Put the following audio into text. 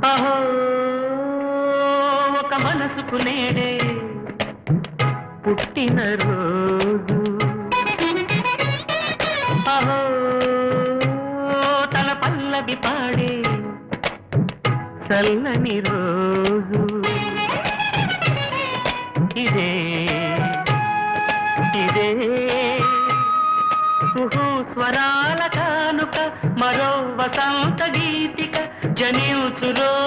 అహో ఒక మనసుకు నేడే పుట్టిన రోజు, అహో తన పల్లవి పాడే చల్లని రోజు, ఇదే ఇదే కుహూ స్వరాల కానుక, మరో వసంత గీతిక జనించు రోజు.